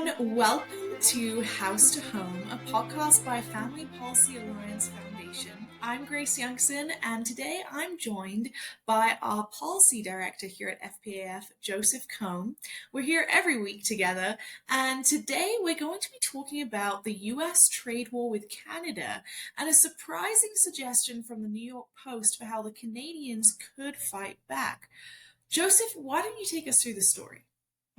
everyone. Welcome to House to Home, a podcast by Family Policy Alliance Foundation. I'm Grace Youngson, and today I'm joined by our policy director here at FPAF, Joseph Kohm. We're here every week together, and today we're going to be talking about the US trade war with Canada and a surprising suggestion from the New York Post for how the Canadians could fight back. Joseph, why don't you take us through the story?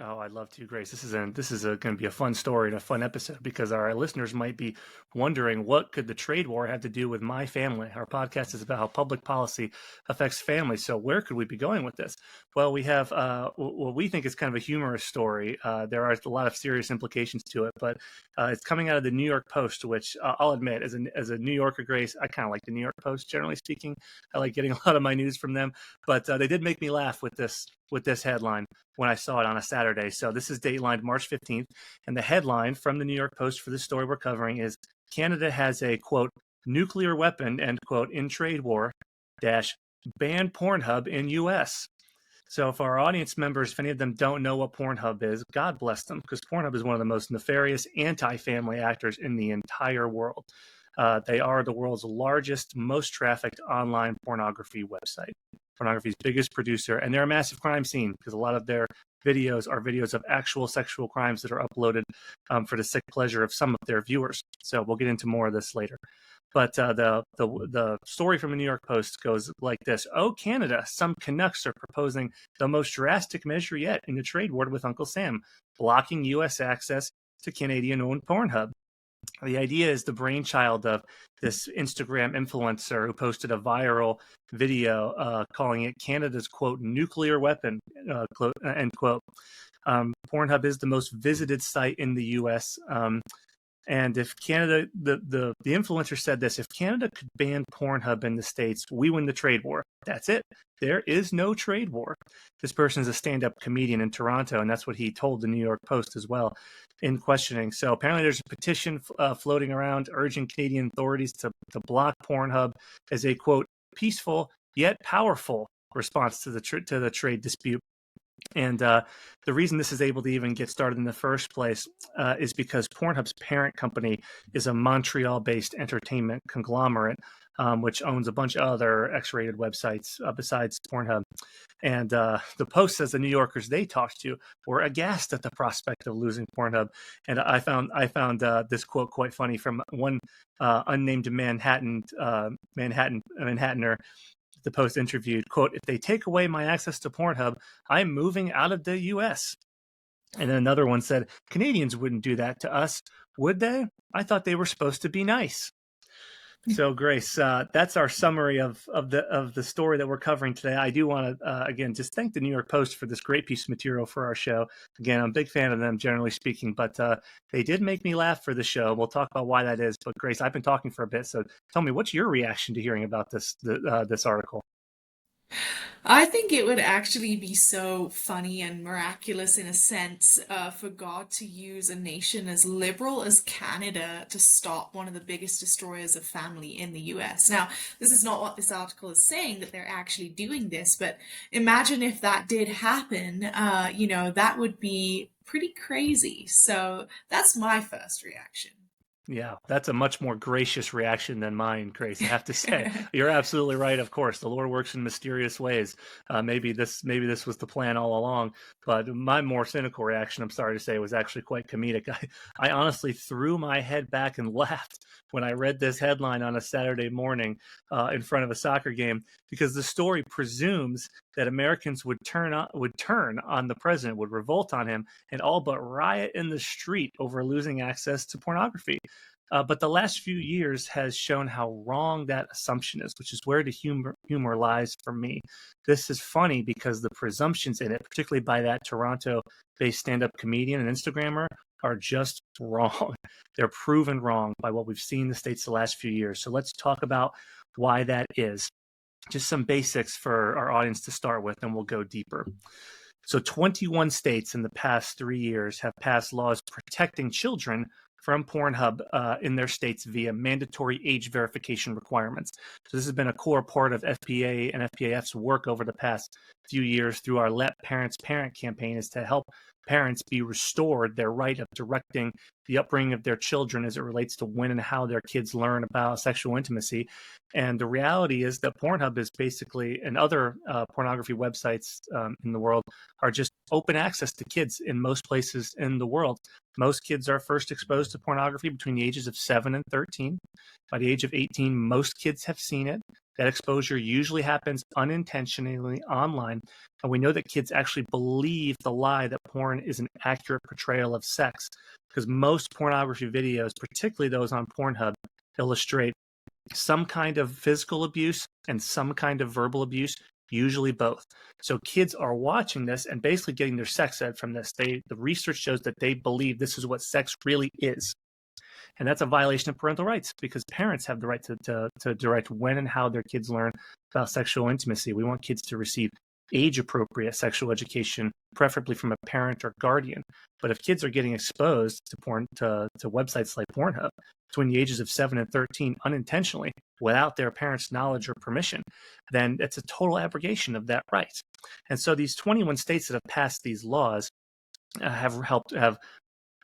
Oh, I'd love to, Grace. This is going to be a fun story and a fun episode because our listeners might be wondering what could the trade war have to do with my family. Our podcast is about how public policy affects families. So where could we be going with this? Well, we have what we think is kind of a humorous story. There are a lot of serious implications to it, but it's coming out of the New York Post, which I'll admit, as a New Yorker, Grace, I kind of like the New York Post, generally speaking. I like getting a lot of my news from them, but they did make me laugh with this headline when I saw it on a Saturday. So this is datelined March 15th. And the headline from the New York Post for this story we're covering is Canada has a, quote, nuclear weapon, end quote, in trade war, dash, ban Pornhub in U.S. So for our audience members, if any of them don't know what Pornhub is, God bless them, because Pornhub is one of the most nefarious anti-family actors in the entire world. They are the world's largest, most trafficked online pornography website, pornography's biggest producer, and they're a massive crime scene because a lot of their videos are videos of actual sexual crimes that are uploaded for the sick pleasure of some of their viewers. So we'll get into more of this later. But the story from the New York Post goes like this. Oh, Canada, some Canucks are proposing the most drastic measure yet in the trade war with Uncle Sam, blocking U.S. access to Canadian-owned Pornhub. The idea is the brainchild of this Instagram influencer who posted a viral video calling it Canada's, quote, nuclear weapon, end quote. Pornhub is the most visited site in the U.S. And if Canada, the influencer said this, if Canada could ban Pornhub in the States, we win the trade war. That's it. There is no trade war. This person is a stand-up comedian in Toronto, and that's what he told the New York Post as well in questioning. So apparently there's a petition floating around urging Canadian authorities to block Pornhub as a, quote, peaceful yet powerful response to the trade dispute. And the reason this is able to even get started in the first place is because Pornhub's parent company is a Montreal-based entertainment conglomerate, which owns a bunch of other X-rated websites besides Pornhub. And the Post says the New Yorkers they talked to were aghast at the prospect of losing Pornhub. And I found this quote quite funny from one unnamed Manhattaner. The Post interviewed, quote, if they take away my access to Pornhub, I'm moving out of the U.S. And then another one said, Canadians wouldn't do that to us, would they? I thought they were supposed to be nice. So, Grace, that's our summary of the story that we're covering today. I do want to, again, just thank the New York Post for this great piece of material for our show. Again, I'm a big fan of them, generally speaking, but they did make me laugh for the show. We'll talk about why that is. But, Grace, I've been talking for a bit, so tell me, what's your reaction to hearing about this article? I think it would actually be so funny and miraculous in a sense for God to use a nation as liberal as Canada to stop one of the biggest destroyers of family in the US. Now, this is not what this article is saying, that they're actually doing this, but imagine if that did happen, that would be pretty crazy. So that's my first reaction. Yeah, that's a much more gracious reaction than mine, Grace. I have to say, you're absolutely right. Of course, the Lord works in mysterious ways. Maybe this was the plan all along. But my more cynical reaction, I'm sorry to say, was actually quite comedic. I honestly threw my head back and laughed when I read this headline on a Saturday morning in front of a soccer game, because the story presumes that Americans would turn on the president, would revolt on him, and all but riot in the street over losing access to pornography. But the last few years has shown how wrong that assumption is, which is where the humor lies for me. This is funny because the presumptions in it, particularly by that Toronto-based stand-up comedian and Instagrammer, are just wrong. They're proven wrong by what we've seen in the States the last few years. So let's talk about why that is. Just some basics for our audience to start with, and we'll go deeper. So 21 states in the past 3 years have passed laws protecting children from Pornhub in their states via mandatory age verification requirements. So this has been a core part of FPA and FPAF's work over the past few years through our Let Parents Parent campaign, is to help parents be restored their right of directing the upbringing of their children as it relates to when and how their kids learn about sexual intimacy. And the reality is that Pornhub is basically, and other pornography websites in the world are just open access to kids in most places in the world. Most kids are first exposed to pornography between the ages of 7 and 13. By the age of 18, most kids have seen it. That exposure usually happens unintentionally online. And we know that kids actually believe the lie that porn is an accurate portrayal of sex, because most pornography videos, particularly those on Pornhub, illustrate some kind of physical abuse and some kind of verbal abuse, usually both. So kids are watching this and basically getting their sex ed from this. The research shows that they believe this is what sex really is. And that's a violation of parental rights, because parents have the right to direct when and how their kids learn about sexual intimacy. We want kids to receive age-appropriate sexual education, preferably from a parent or guardian. But if kids are getting exposed to porn, to websites like Pornhub between the ages of 7 and 13 unintentionally, without their parents' knowledge or permission, then it's a total abrogation of that right. And so these 21 states that have passed these laws have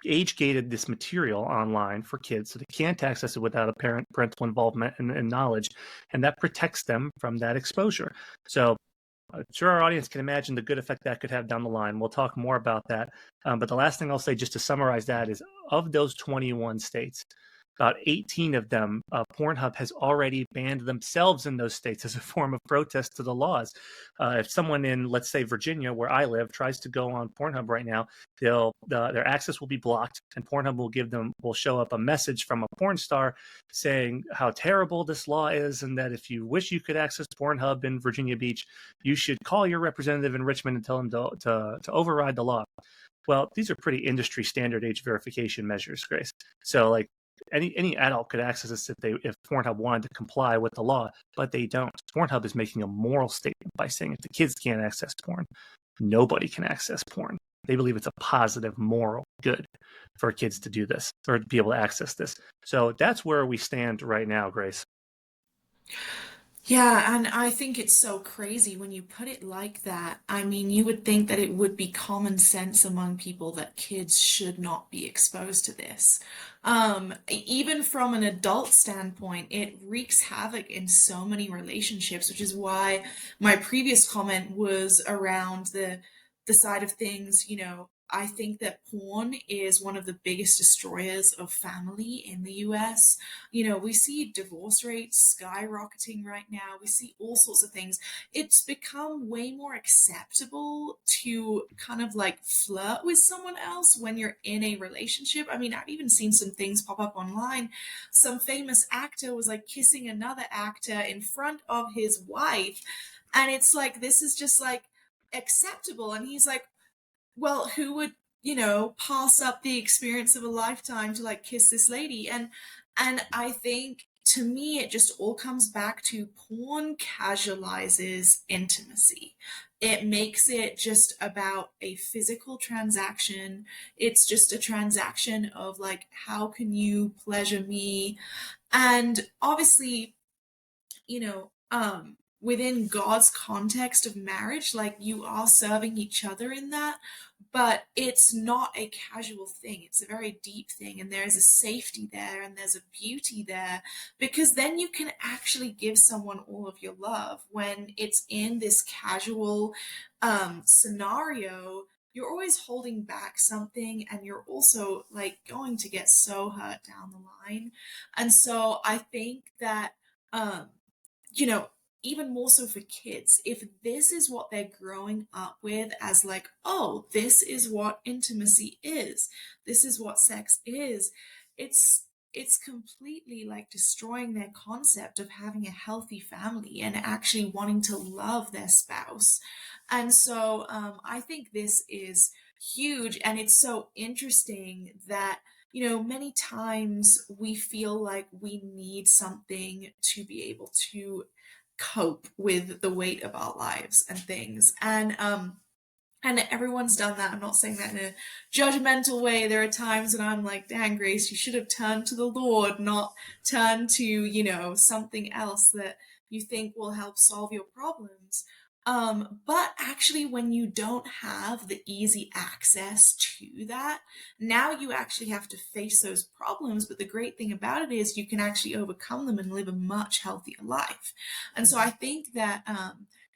age gated this material online for kids so they can't access it without a parental involvement and knowledge, and that protects them from that exposure. So I'm sure our audience can imagine the good effect that could have down the line. We'll talk more about that. But the last thing I'll say, just to summarize that, is of those 21 states, about 18 of them, Pornhub has already banned themselves in those states as a form of protest to the laws. If someone in, let's say, Virginia, where I live, tries to go on Pornhub right now, their access will be blocked, and Pornhub will show up a message from a porn star saying how terrible this law is, and that if you wish you could access Pornhub in Virginia Beach, you should call your representative in Richmond and tell them to override the law. Well, these are pretty industry standard age verification measures, Grace. So, like, any adult could access this if Pornhub wanted to comply with the law, but they don't. Pornhub is making a moral statement by saying if the kids can't access porn, nobody can access porn. They believe it's a positive moral good for kids to do this or to be able to access this. So that's where we stand right now, Grace. Yeah, and I think it's so crazy when you put it like that. I mean, you would think that it would be common sense among people that kids should not be exposed to this. Even from an adult standpoint, it wreaks havoc in so many relationships, which is why my previous comment was around the side of things, I think that porn is one of the biggest destroyers of family in the US. We see divorce rates skyrocketing right now. We see all sorts of things. It's become way more acceptable to kind of like flirt with someone else when you're in a relationship. I mean, I've even seen some things pop up online. Some famous actor was like kissing another actor in front of his wife. And it's like, this is just like acceptable. And he's like, well, who would, pass up the experience of a lifetime to like kiss this lady? And I think to me it just all comes back to porn casualizes intimacy. It makes it just about a physical transaction. It's just a transaction of like, how can you pleasure me? And obviously, within God's context of marriage, like you are serving each other in that, but it's not a casual thing. It's a very deep thing, and there's a safety there, and there's a beauty there, because then you can actually give someone all of your love. When it's in this casual scenario, you're always holding back something, and you're also like going to get so hurt down the line. And so I think that um you know, even more so for kids, if this is what they're growing up with as like, oh, this is what intimacy is, this is what sex is, it's completely like destroying their concept of having a healthy family and actually wanting to love their spouse. And so I think this is huge, and it's so interesting that many times we feel like we need something to be able to cope with the weight of our lives and things. And everyone's done that. I'm not saying that in a judgmental way. There are times when I'm like, dang, Grace, you should have turned to the Lord, not turned to, something else that you think will help solve your problems. But actually, when you don't have the easy access to that, now you actually have to face those problems. But the great thing about it is you can actually overcome them and live a much healthier life. And so I think that,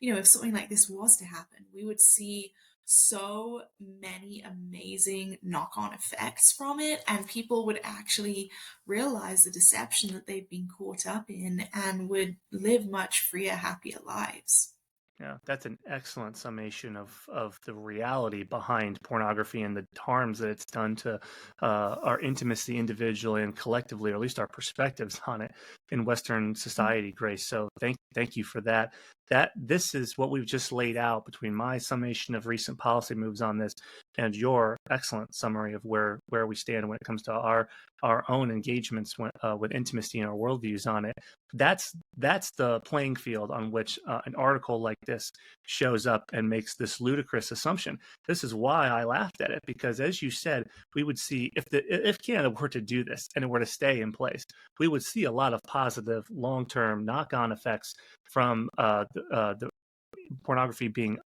if something like this was to happen, we would see so many amazing knock-on effects from it, and people would actually realize the deception that they've been caught up in and would live much freer, happier lives. Yeah, that's an excellent summation of the reality behind pornography and the harms that it's done to our intimacy individually and collectively, or at least our perspectives on it in Western society, Grace. So thank you for that. This is what we've just laid out between my summation of recent policy moves on this and your excellent summary of where we stand when it comes to our own engagements with intimacy and our worldviews on it. That's the playing field on which an article like this shows up and makes this ludicrous assumption. This is why I laughed at it, because as you said, we would see if Canada were to do this and it were to stay in place, we would see a lot of positive long-term knock-on effects from the pornography being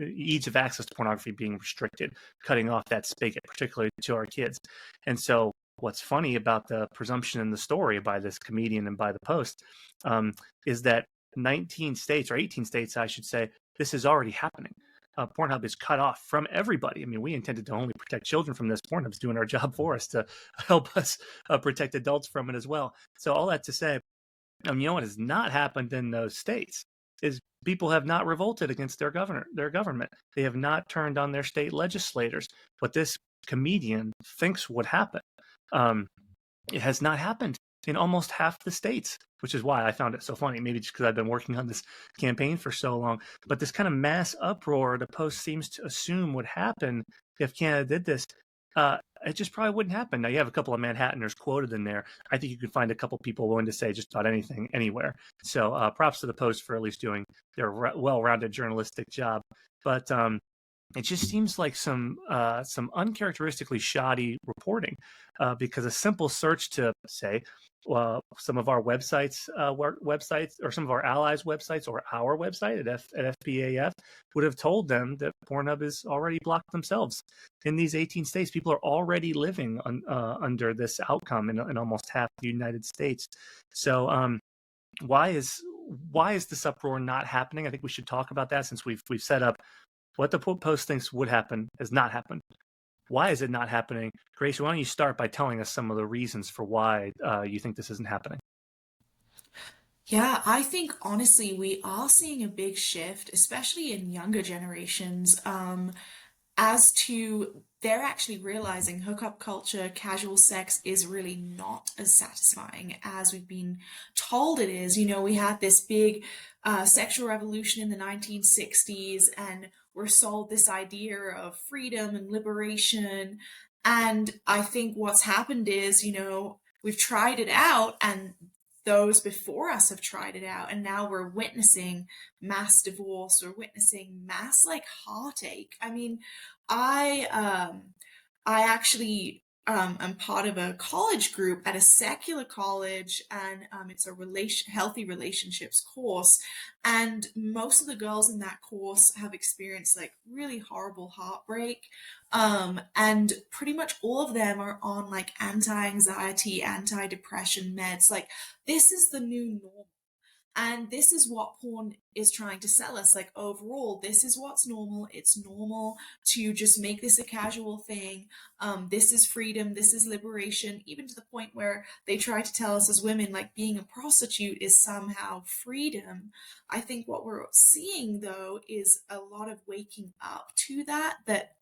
ease of access to pornography being restricted, cutting off that spigot, particularly to our kids. And so what's funny about the presumption in the story by this comedian and by the Post is that 19 states, or 18 states, I should say, this is already happening. Pornhub is cut off from everybody. I mean, we intended to only protect children from this. Pornhub's doing our job for us to help us protect adults from it as well. So all that to say, you know what has not happened in those states is people have not revolted against their government. They have not turned on their state legislators. What this comedian thinks would happen, it has not happened in almost half the states, which is why I found it so funny. Maybe just because I've been working on this campaign for so long. But this kind of mass uproar the Post seems to assume would happen if Canada did this. It just probably wouldn't happen. Now, you have a couple of Manhattaners quoted in there. I think you could find a couple people willing to say just about anything, anywhere. So props to the Post for at least doing their well-rounded journalistic job. But it just seems like some uncharacteristically shoddy reporting, because a simple search to say some of our websites, or some of our allies' websites, or our website at FPAF would have told them that Pornhub is already blocked themselves. In these 18 states, people are already living under this outcome in almost half the United States. So why is this uproar not happening? I think we should talk about that, since we've set up what the Post thinks would happen has not happened. Why is it not happening? Grace, why don't you start by telling us some of the reasons for why you think this isn't happening? Yeah, I think honestly, we are seeing a big shift, especially in younger generations, as to they're actually realizing hookup culture, casual sex is really not as satisfying as we've been told it is. We had this big sexual revolution in the 1960s, and we're sold this idea of freedom and liberation. And I think what's happened is, we've tried it out, and those before us have tried it out, and now we're witnessing mass divorce, we're witnessing mass like heartache. I mean, I actually am part of a college group at a secular college, and it's a healthy relationships course. And most of the girls in that course have experienced like really horrible heartbreak. And pretty much all of them are on like anti-anxiety, anti-depression meds. Like, this is the new normal. And this is what porn is trying to sell us. Like, overall, this is what's normal. It's normal to just make this a casual thing. This is freedom. This is liberation, even to the point where they try to tell us as women, like, being a prostitute is somehow freedom. I think what we're seeing, though, is a lot of waking up to that,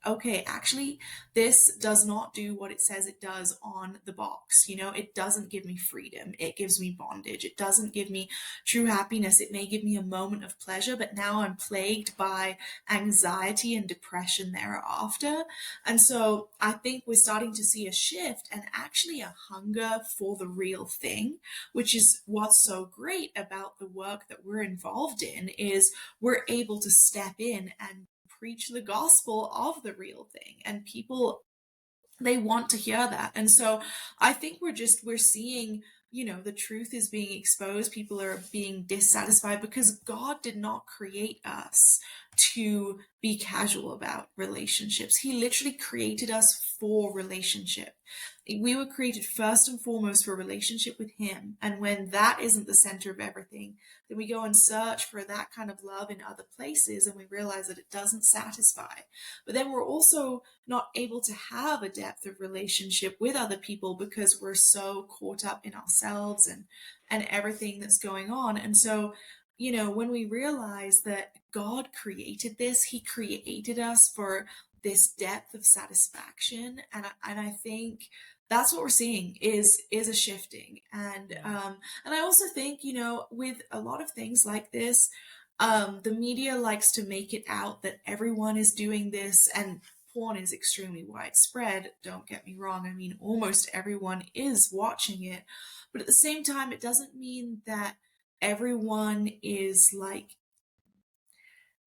okay, actually, this does not do what it says it does on the box. It doesn't give me freedom. It gives me bondage. It doesn't give me true happiness. It may give me a moment of pleasure, but now I'm plagued by anxiety and depression thereafter. And so I think we're starting to see a shift and actually a hunger for the real thing, which is what's so great about the work that we're involved in, is we're able to step in and preach the gospel of the real thing, and people, they want to hear that. And so I think we're seeing the truth is being exposed. People are being dissatisfied because God did not create us to be casual about relationships. He literally created us for relationship. We were created first and foremost for a relationship with Him. And when that isn't the center of everything, then we go and search for that kind of love in other places and we realize that it doesn't satisfy. But then we're also not able to have a depth of relationship with other people because we're so caught up in ourselves and everything that's going on. And so, when we realize that God created this, He created us for this depth of satisfaction, and I think that's what we're seeing is a shifting. And I also think, with a lot of things like this, the media likes to make it out that everyone is doing this, and porn is extremely widespread. Don't get me wrong. I mean, almost everyone is watching it, but at the same time, it doesn't mean that everyone is like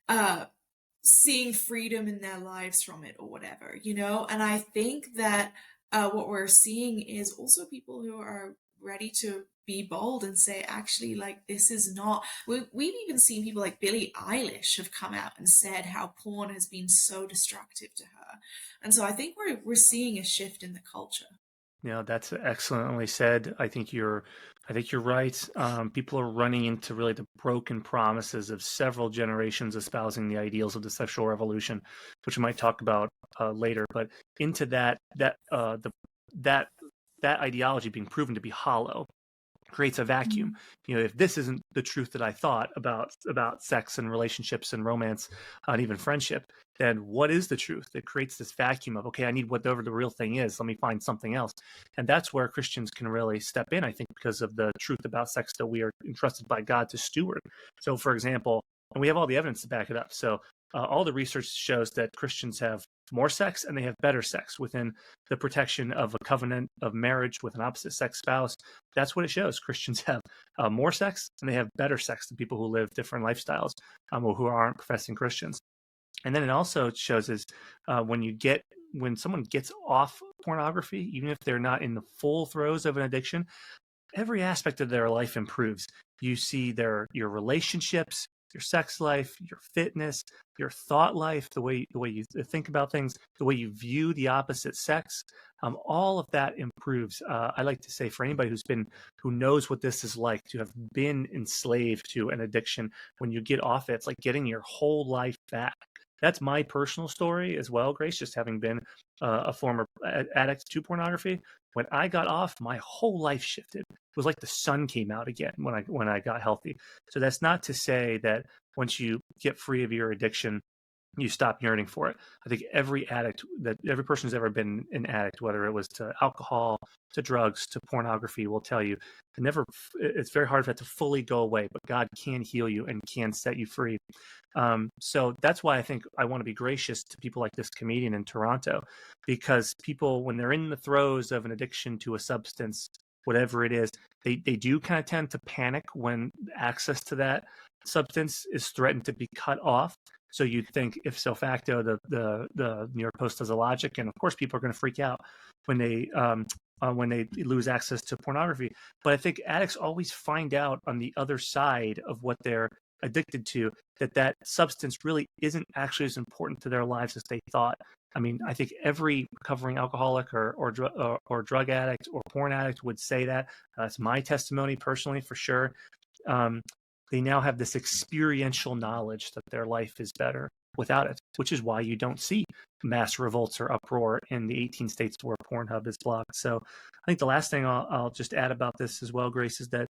uh seeing freedom in their lives from it or whatever. And I think that what we're seeing is also people who are ready to be bold and say, actually, like, this is not. We've even seen people like Billie Eilish have come out and said how porn has been so destructive to her. And so I think we're seeing a shift in the culture. That's excellently said. I think you're right. People are running into really the broken promises of several generations espousing the ideals of the sexual revolution, which we might talk about later. But into that that ideology being proven to be hollow creates a vacuum. Mhm. If this isn't the truth that I thought about sex and relationships and romance and even friendship, then what is the truth? It creates this vacuum of, okay, I need whatever the real thing is. Let me find something else. And that's where Christians can really step in, I think, because of the truth about sex that we are entrusted by God to steward. So, for example, and we have all the evidence to back it up. So all the research shows that Christians have more sex and they have better sex within the protection of a covenant of marriage with an opposite sex spouse. That's what it shows. Christians have more sex and they have better sex than people who live different lifestyles or who aren't professing Christians. And then it also shows is when someone gets off pornography, even if they're not in the full throes of an addiction, every aspect of their life improves. You see your relationships, your sex life, your fitness, your thought life, the way you think about things, the way you view the opposite sex. All of that improves. I like to say for anybody who knows what this is like to have been enslaved to an addiction, when you get off it, it's like getting your whole life back. That's my personal story as well, Grace, just having been a former addict to pornography. When I got off, my whole life shifted. It was like the sun came out again when I got healthy. So that's not to say that once you get free of your addiction, you stop yearning for it. I think every person who's ever been an addict, whether it was to alcohol, to drugs, to pornography, will tell you it's very hard for that to fully go away, but God can heal you and can set you free. So that's why I think I want to be gracious to people like this comedian in Toronto, because people, when they're in the throes of an addiction to a substance, whatever it is, they do kind of tend to panic when access to that substance is threatened to be cut off. So you'd think, if so facto, the New York Post does a logic, and of course people are going to freak out when they lose access to pornography. But I think addicts always find out on the other side of what they're addicted to that substance really isn't actually as important to their lives as they thought. I mean, I think every recovering alcoholic or drug addict or porn addict would say that. That's my testimony personally, for sure. Um, they now have this experiential knowledge that their life is better without it, which is why you don't see mass revolts or uproar in the 18 states where Pornhub is blocked. So I think the last thing I'll just add about this as well, Grace, is that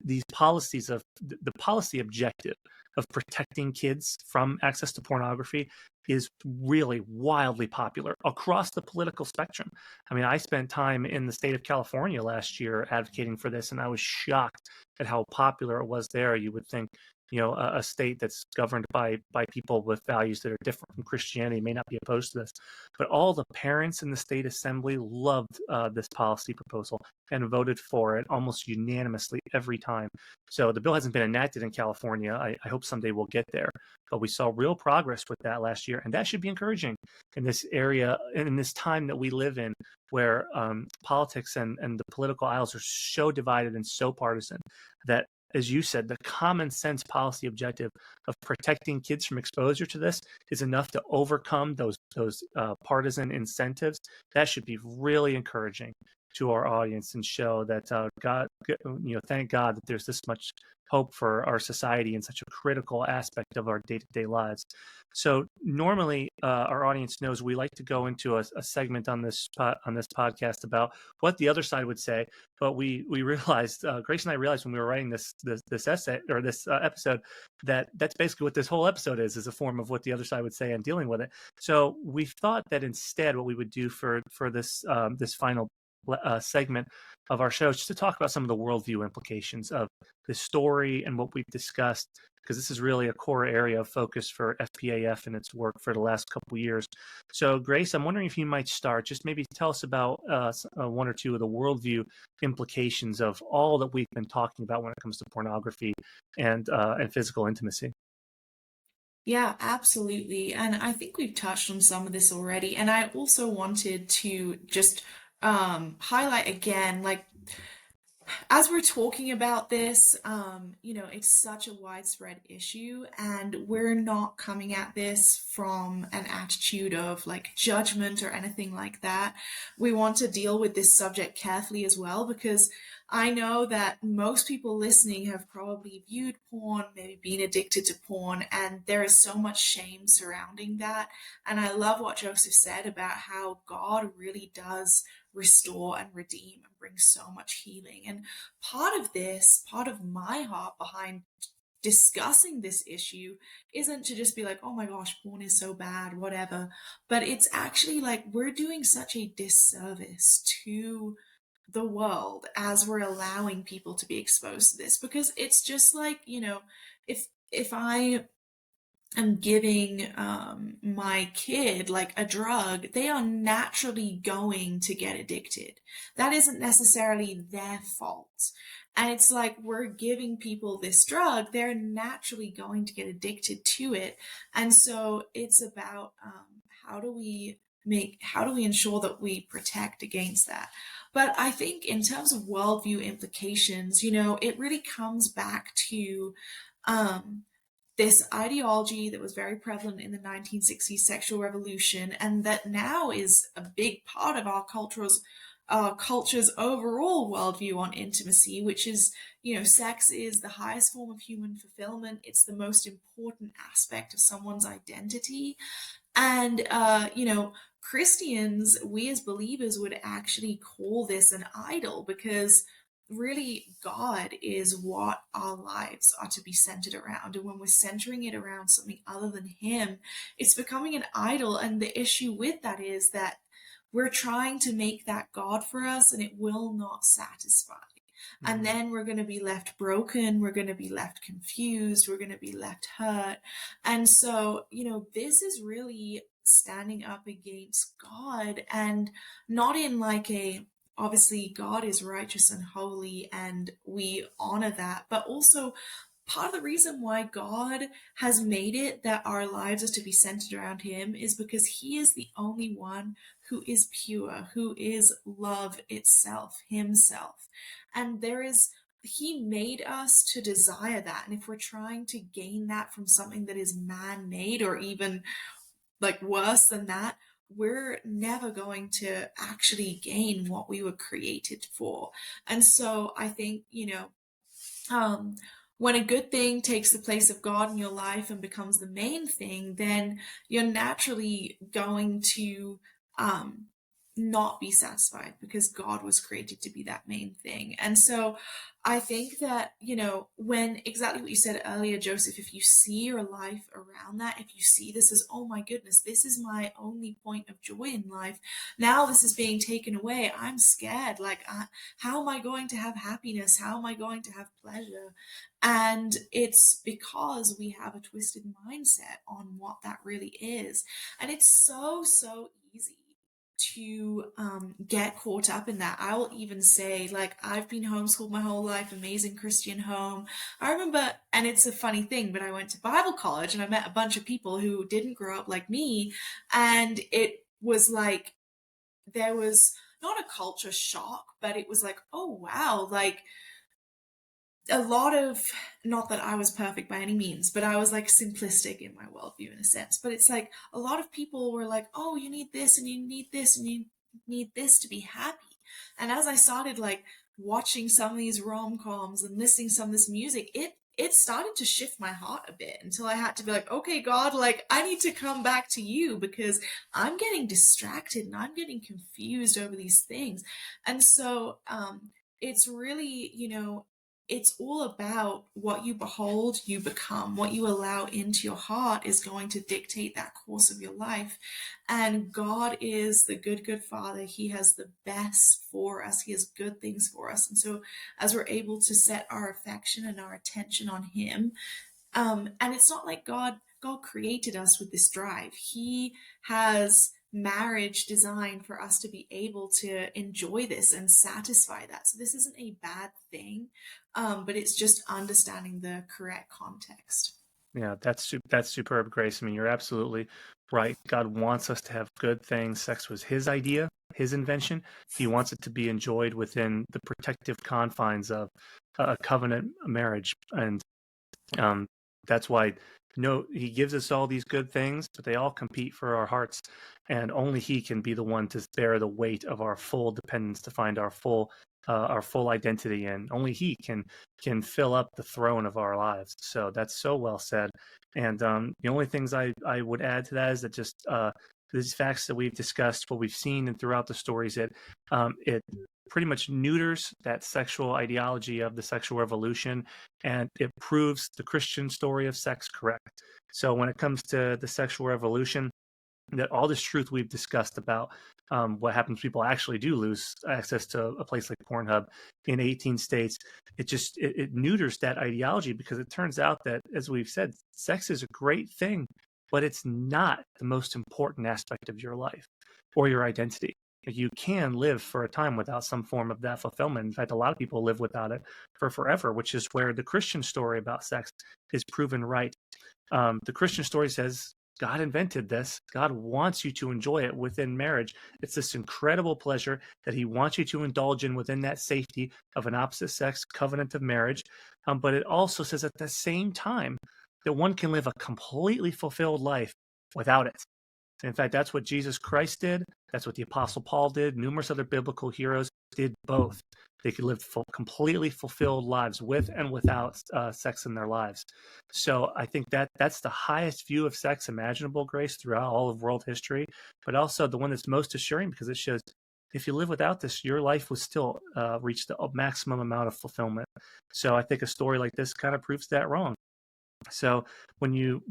these policies of the policy objective of protecting kids from access to pornography is really wildly popular across the political spectrum. I mean, I spent time in the state of California last year advocating for this, and I was shocked at how popular it was there. You would think, a state that's governed by people with values that are different from Christianity may not be opposed to this. But all the parents in the state assembly loved this policy proposal and voted for it almost unanimously every time. So the bill hasn't been enacted in California. I hope someday we'll get there. But we saw real progress with that last year, and that should be encouraging in this area, in this time that we live in, where politics and the political aisles are so divided and so partisan that, as you said, the common sense policy objective of protecting kids from exposure to this is enough to overcome those partisan incentives. That should be really encouraging to our audience and show that God, thank God that there's this much hope for our society in such a critical aspect of our day-to-day lives. So normally, our audience knows we like to go into a segment on this podcast about what the other side would say. But we realized, Grace and I realized when we were writing this essay or this episode, that that's basically what this whole episode is a form of what the other side would say and dealing with it. So we thought that instead, what we would do for this this final segment of our show is just to talk about some of the worldview implications of this story and what we've discussed, because this is really a core area of focus for FPAF and its work for the last couple of years. So, Grace, I'm wondering if you might start, just maybe tell us about one or two of the worldview implications of all that we've been talking about when it comes to pornography and physical intimacy. Yeah, absolutely. And I think we've touched on some of this already. And I also wanted to just highlight again, like, as we're talking about this, it's such a widespread issue, and we're not coming at this from an attitude of like judgment or anything like that. We want to deal with this subject carefully as well, because I know that most people listening have probably viewed porn, maybe been addicted to porn, and there is so much shame surrounding that. And I love what Joseph said about how God really does restore and redeem and bring so much healing. And part of my heart behind discussing this issue isn't to just be like, oh my gosh, porn is so bad, whatever. But it's actually like we're doing such a disservice to the world as we're allowing people to be exposed to this, because it's just like, if I am giving my kid like a drug, they are naturally going to get addicted. That isn't necessarily their fault. And it's like we're giving people this drug, they're naturally going to get addicted to it. And so it's about how do we ensure that we protect against that. But I think in terms of worldview implications, it really comes back to um, this ideology that was very prevalent in the 1960s sexual revolution, and that now is a big part of our culture's overall worldview on intimacy, which is, sex is the highest form of human fulfillment. It's the most important aspect of someone's identity. And, Christians, we as believers would actually call this an idol, because really God is what our lives are to be centered around. And when we're centering it around something other than Him, it's becoming an idol. And the issue with that is that we're trying to make that God for us, and it will not satisfy. And Mm-hmm. then we're going to be left broken. We're going to be left confused. We're going to be left hurt. And so, this is really standing up against God, and not in like obviously God is righteous and holy and we honor that, but also part of the reason why God has made it that our lives are to be centered around Him is because He is the only one who is pure, who is love itself, Himself. And He made us to desire that. And if we're trying to gain that from something that is man made, or even like worse than that, we're never going to actually gain what we were created for. And so I think, um, when a good thing takes the place of God in your life and becomes the main thing, then you're naturally going to um, not be satisfied because God was created to be that main thing. And so I think that, when exactly what you said earlier, Joseph, if you see your life around that, if you see this as, oh my goodness, this is my only point of joy in life. Now this is being taken away. I'm scared. Like, how am I going to have happiness? How am I going to have pleasure? And it's because we have a twisted mindset on what that really is. And it's so, so easy to get caught up in that. I will even say, like, I've been homeschooled my whole life, amazing Christian home. I remember, and it's a funny thing, but I went to Bible college and I met a bunch of people who didn't grow up like me. And it was like, there was not a culture shock, but it was like, oh, wow, like, a lot of, not that I was perfect by any means, but I was like simplistic in my worldview in a sense. But it's like a lot of people were like, oh, you need this and you need this and you need this to be happy. And as I started like watching some of these rom-coms and listening to some of this music, it started to shift my heart a bit until I had to be like, okay, God, like I need to come back to you because I'm getting distracted and I'm getting confused over these things. And so it's really, it's all about what you behold, you become. What you allow into your heart is going to dictate that course of your life. And God is the good, good Father. He has the best for us, He has good things for us. And so, as we're able to set our affection and our attention on Him, and it's not like God created us with this drive. He has marriage designed for us to be able to enjoy this and satisfy that. So this isn't a bad thing, but it's just understanding the correct context. Yeah, that's superb, Grace. I mean, you're absolutely right. God wants us to have good things. Sex was His idea, His invention. He wants it to be enjoyed within the protective confines of a covenant marriage, and um, that's why no, He gives us all these good things, but they all compete for our hearts, and only He can be the one to bear the weight of our full dependence, to find our full identity in. Only He can fill up the throne of our lives. So that's so well said. And the only things I would add to that is that just these facts that we've discussed, what we've seen and throughout the stories, it pretty much neuters that sexual ideology of the sexual revolution, and it proves the Christian story of sex correct. So when it comes to the sexual revolution, that all this truth we've discussed about what happens, people actually do lose access to a place like Pornhub in 18 states. It neuters that ideology, because it turns out that, as we've said, sex is a great thing, but it's not the most important aspect of your life or your identity. You can live for a time without some form of that fulfillment. In fact, a lot of people live without it for forever, which is where the Christian story about sex is proven right. The Christian story says God invented this. God wants you to enjoy it within marriage. It's this incredible pleasure that He wants you to indulge in within that safety of an opposite sex covenant of marriage. But it also says at the same time that one can live a completely fulfilled life without it. In fact, that's what Jesus Christ did. That's what the Apostle Paul did. Numerous other biblical heroes did both. They could live completely fulfilled lives with and without sex in their lives. So I think that's the highest view of sex imaginable, Grace, throughout all of world history, but also the one that's most assuring, because it shows if you live without this, your life will still reach the maximum amount of fulfillment. So I think a story like this kind of proves that wrong. So when you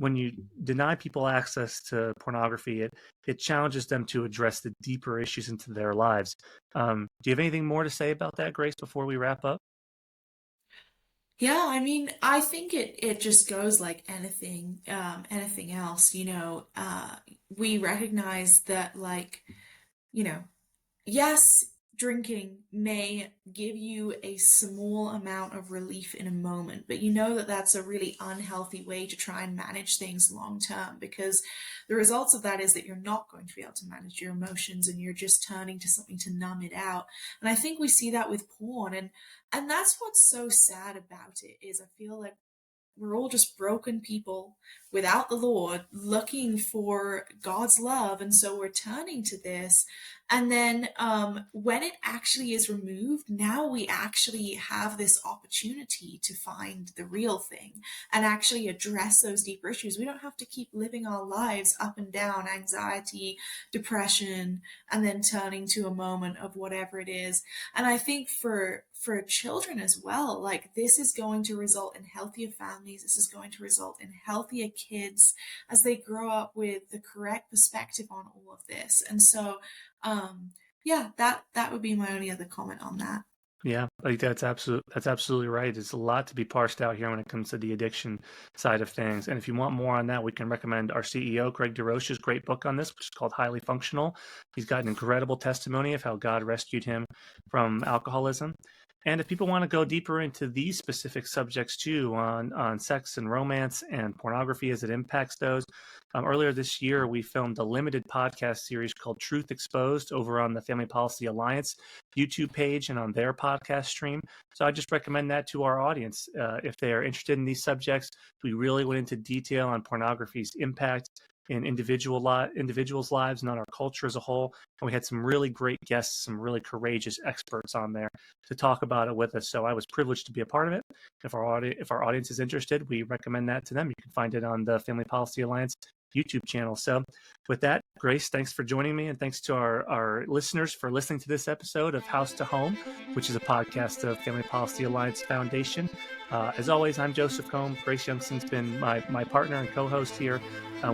deny people access to pornography, it challenges them to address the deeper issues into their lives. Do you have anything more to say about that, Grace, before we wrap up? Yeah, I mean, I think it just goes like anything else, we recognize that, like, you know, yes, drinking may give you a small amount of relief in a moment, but you know that that's a really unhealthy way to try and manage things long term, because the results of that is that you're not going to be able to manage your emotions and you're just turning to something to numb it out. And I think we see that with porn, and that's what's so sad about it is I feel like we're all just broken people without the Lord looking for God's love. And so we're turning to this. And then when it actually is removed, now we actually have this opportunity to find the real thing and actually address those deeper issues. We don't have to keep living our lives up and down, anxiety, depression, and then turning to a moment of whatever it is. And I think for children as well, like this is going to result in healthier families. This is going to result in healthier kids as they grow up with the correct perspective on all of this. And so, yeah, that would be my only other comment on that. Yeah, like that's absolutely right. There's a lot to be parsed out here when it comes to the addiction side of things. And if you want more on that, we can recommend our CEO, Greg DeRoche's great book on this, which is called Highly Functional. He's got an incredible testimony of how God rescued him from alcoholism. And if people want to go deeper into these specific subjects too, on sex and romance and pornography as it impacts those, earlier this year we filmed a limited podcast series called Truth Exposed over on the Family Policy Alliance YouTube page and on their podcast stream. So I just recommend that to our audience if they are interested in these subjects. We really went into detail on pornography's impact in individuals' lives and on our culture as a whole. And we had some really great guests, some really courageous experts on there to talk about it with us. So I was privileged to be a part of it. If our audience is interested, we recommend that to them. You can find it on the Family Policy Alliance YouTube channel. So with that, Grace, thanks for joining me, and thanks to our listeners for listening to this episode of House to Home, which is a podcast of Family Policy Alliance Foundation. As always, I'm Joseph Kohm. Grace Youngson's been my partner and co-host here.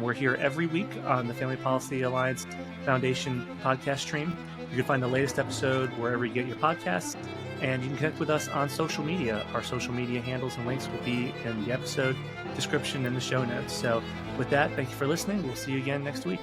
We're here every week on the Family Policy Alliance Foundation podcast stream. You can find the latest episode wherever you get your podcasts, and you can connect with us on social media. Our social media handles and links will be in the episode description and the show notes. So with that, thank you for listening. We'll see you again next week.